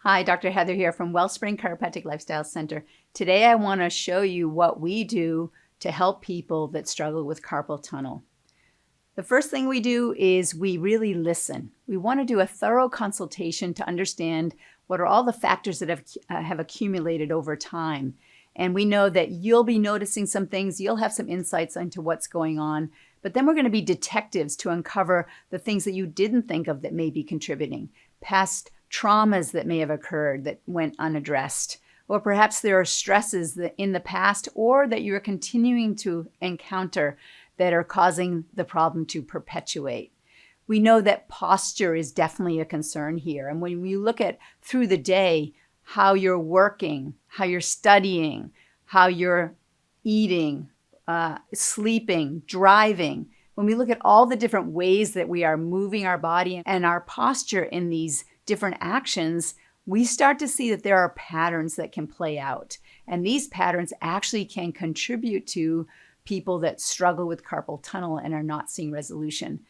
Hi, Dr. Heather here from Wellspring Chiropractic Lifestyle Center. Today I want to show you what we do to help people that struggle with carpal tunnel. The first thing we do is we really listen. We want to do a thorough consultation to understand what are all the factors that have accumulated over time. And we know that you'll be noticing some things, you'll have some insights into what's going on, but then we're going to be detectives to uncover the things that you didn't think of that may be contributing. Past traumas that may have occurred that went unaddressed, or perhaps there are stresses that in the past or that you're continuing to encounter that are causing the problem to perpetuate. We know that posture is definitely a concern here. And when you look at through the day, how you're working, how you're studying, how you're eating, sleeping, driving, when we look at all the different ways that we are moving our body and our posture in these different actions, we start to see that there are patterns that can play out. And these patterns actually can contribute to people that struggle with carpal tunnel and are not seeing resolution.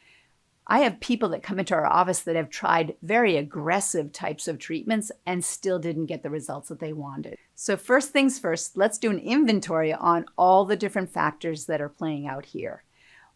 I have people that come into our office that have tried very aggressive types of treatments and still didn't get the results that they wanted. So first things first, let's do an inventory on all the different factors that are playing out here.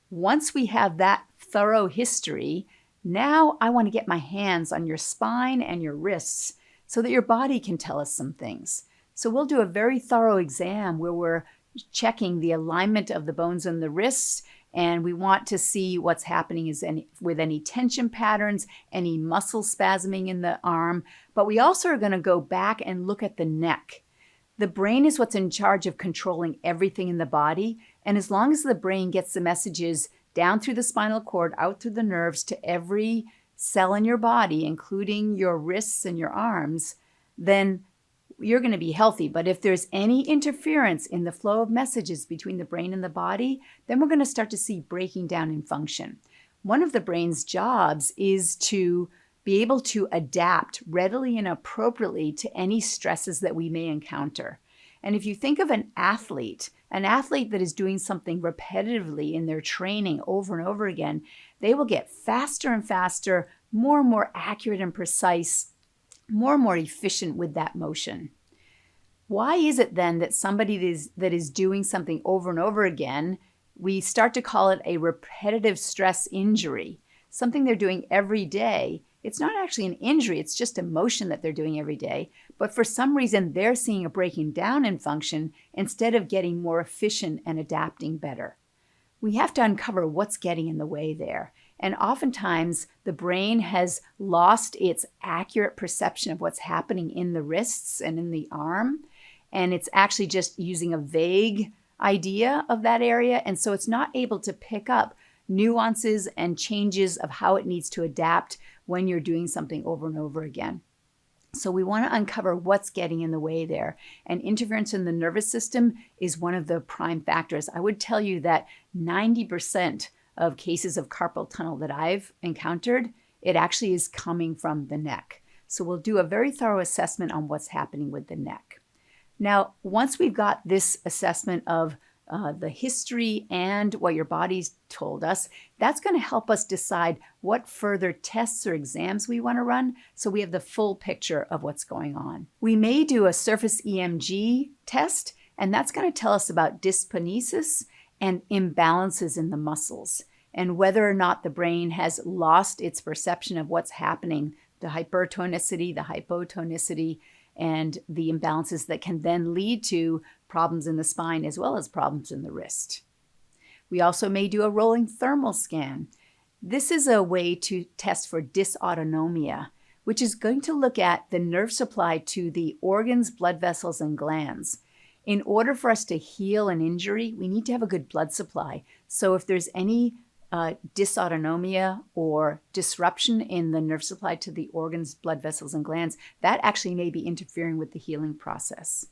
Once we have that thorough history, now I want to get my hands on your spine and your wrists so that your body can tell us some things. So we'll do a very thorough exam where we're checking the alignment of the bones in the wrists, and we want to see what's happening with any tension patterns, any muscle spasming in the arm. But we also are going to go back and look at the neck. The brain is what's in charge of controlling everything in the body, and as long as the brain gets the messages down through the spinal cord, out through the nerves to every cell in your body, including your wrists and your arms, then you're going to be healthy. But if there's any interference in the flow of messages between the brain and the body, then we're going to start to see breaking down in function. One of the brain's jobs is to be able to adapt readily and appropriately to any stresses that we may encounter. And if you think of an athlete that is doing something repetitively in their training over and over again, they will get faster and faster, more and more accurate and precise, more and more efficient with that motion. Why is it then that somebody that is doing something over and over again, we start to call it a repetitive stress injury, something they're doing every day? It's not actually an injury, it's just a motion that they're doing every day. But for some reason, they're seeing a breaking down in function instead of getting more efficient and adapting better. We have to uncover what's getting in the way there. And oftentimes, the brain has lost its accurate perception of what's happening in the wrists and in the arm. And it's actually just using a vague idea of that area. And so it's not able to pick up nuances and changes of how it needs to adapt when you're doing something over and over again. So we want to uncover what's getting in the way there. And interference in the nervous system is one of the prime factors. I would tell you that 90% of cases of carpal tunnel that I've encountered, it actually is coming from the neck. So we'll do a very thorough assessment on what's happening with the neck. Now, once we've got this assessment of the history and what your body's told us, that's going to help us decide what further tests or exams we want to run so we have the full picture of what's going on. We may do a surface EMG test, and that's going to tell us about dyskinesis and imbalances in the muscles and whether or not the brain has lost its perception of what's happening, the hypertonicity, the hypotonicity, and the imbalances that can then lead to problems in the spine as well as problems in the wrist. We also may do a rolling thermal scan. This is a way to test for dysautonomia, which is going to look at the nerve supply to the organs, blood vessels, and glands. In order for us to heal an injury, we need to have a good blood supply. So if there's any dysautonomia or disruption in the nerve supply to the organs, blood vessels, and glands, that actually may be interfering with the healing process.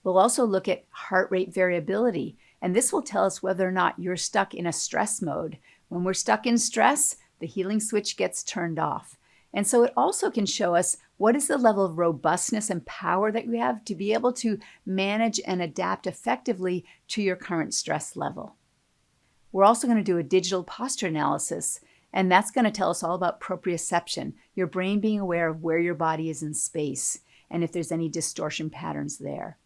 We'll also look at heart rate variability, and this will tell us whether or not you're stuck in a stress mode. When we're stuck in stress, the healing switch gets turned off. And so it also can show us what is the level of robustness and power that you have to be able to manage and adapt effectively to your current stress level. We're also going to do a digital posture analysis. And that's going to tell us all about proprioception, your brain being aware of where your body is in space and if there's any distortion patterns there.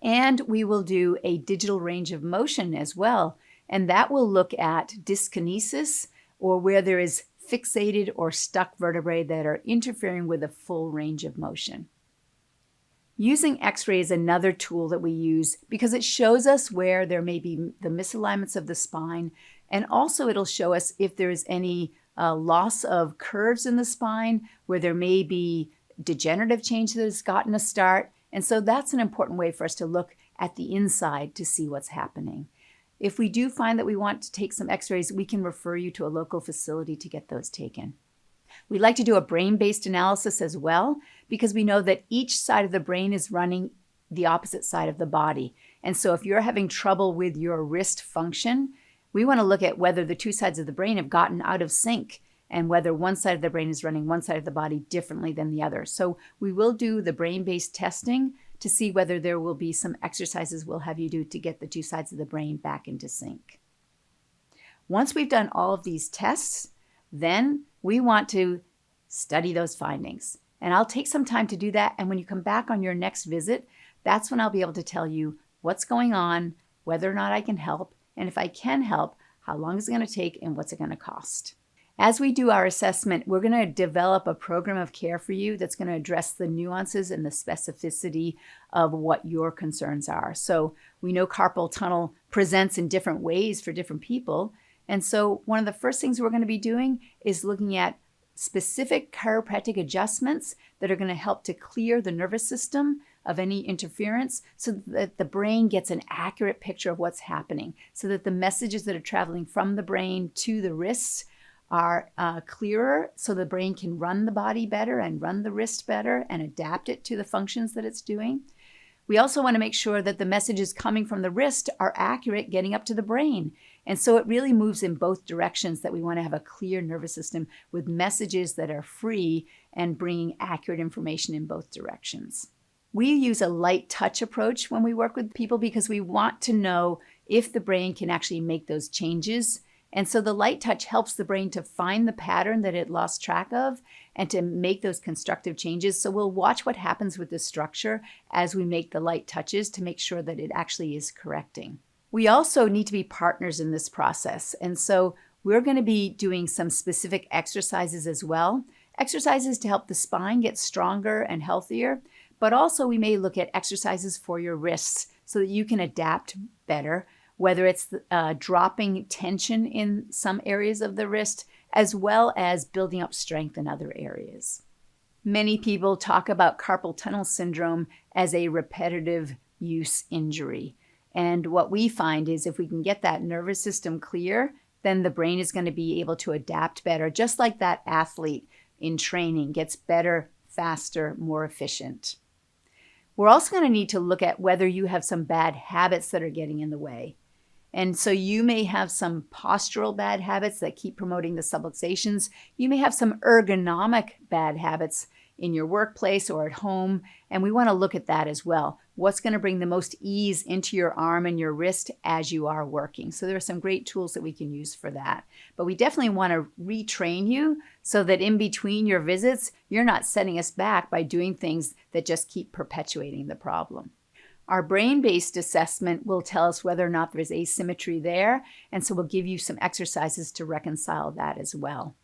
And we will do a digital range of motion as well. And that will look at dyskinesis, or where there is fixated or stuck vertebrae that are interfering with a full range of motion. Using X-ray is another tool that we use because it shows us where there may be the misalignments of the spine, and also it'll show us if there is any loss of curves in the spine, where there may be degenerative change that has gotten a start. And so that's an important way for us to look at the inside to see what's happening. If we do find that we want to take some X-rays, we can refer you to a local facility to get those taken. We like to do a brain-based analysis as well, because we know that each side of the brain is running the opposite side of the body. And so if you're having trouble with your wrist function, we want to look at whether the two sides of the brain have gotten out of sync and whether one side of the brain is running one side of the body differently than the other. So we will do the brain-based testing to see whether there will be some exercises we'll have you do to get the two sides of the brain back into sync. Once we've done all of these tests, then we want to study those findings. And I'll take some time to do that. And when you come back on your next visit, that's when I'll be able to tell you what's going on, whether or not I can help, and if I can help, how long is it going to take and what's it going to cost. As we do our assessment, we're going to develop a program of care for you that's going to address the nuances and the specificity of what your concerns are. So we know carpal tunnel presents in different ways for different people. And so one of the first things we're going to be doing is looking at specific chiropractic adjustments that are going to help to clear the nervous system of any interference so that the brain gets an accurate picture of what's happening, so that the messages that are traveling from the brain to the wrists are clearer, so the brain can run the body better and run the wrist better and adapt it to the functions that it's doing. We also want to make sure that the messages coming from the wrist are accurate getting up to the brain. And so it really moves in both directions, that we want to have a clear nervous system with messages that are free and bringing accurate information in both directions. We use a light touch approach when we work with people because we want to know if the brain can actually make those changes. And so the light touch helps the brain to find the pattern that it lost track of and to make those constructive changes. So we'll watch what happens with the structure as we make the light touches to make sure that it actually is correcting. We also need to be partners in this process. And so we're going to be doing some specific exercises as well. Exercises to help the spine get stronger and healthier, but also we may look at exercises for your wrists so that you can adapt better, whether it's dropping tension in some areas of the wrist, as well as building up strength in other areas. Many people talk about carpal tunnel syndrome as a repetitive use injury. And what we find is if we can get that nervous system clear, then the brain is going to be able to adapt better, just like that athlete in training gets better, faster, more efficient. We're also going to need to look at whether you have some bad habits that are getting in the way. And so you may have some postural bad habits that keep promoting the subluxations. You may have some ergonomic bad habits in your workplace or at home, and we want to look at that as well. What's going to bring the most ease into your arm and your wrist as you are working? So there are some great tools that we can use for that. But we definitely want to retrain you so that in between your visits, you're not setting us back by doing things that just keep perpetuating the problem. Our brain-based assessment will tell us whether or not there's asymmetry there, and so we'll give you some exercises to reconcile that as well.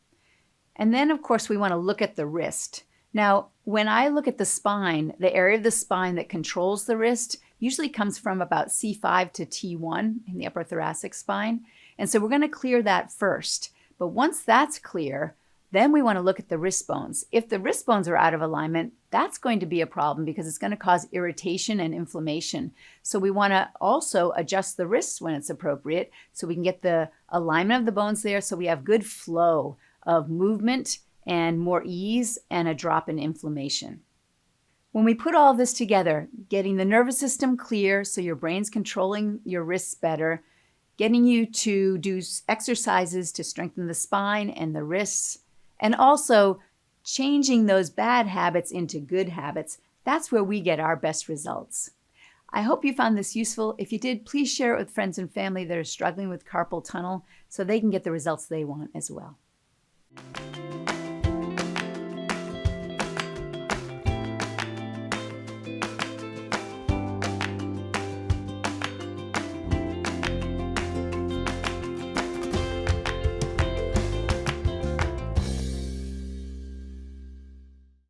And then, of course, we want to look at the wrist. Now, when I look at the spine, the area of the spine that controls the wrist usually comes from about C5 to T1 in the upper thoracic spine. And so we're going to clear that first. But once that's clear, then we want to look at the wrist bones. If the wrist bones are out of alignment, that's going to be a problem because it's going to cause irritation and inflammation. So we want to also adjust the wrists when it's appropriate so we can get the alignment of the bones there so we have good flow of movement and more ease and a drop in inflammation. When we put all this together, getting the nervous system clear so your brain's controlling your wrists better, getting you to do exercises to strengthen the spine and the wrists, and also changing those bad habits into good habits, that's where we get our best results. I hope you found this useful. If you did, please share it with friends and family that are struggling with carpal tunnel so they can get the results they want as well.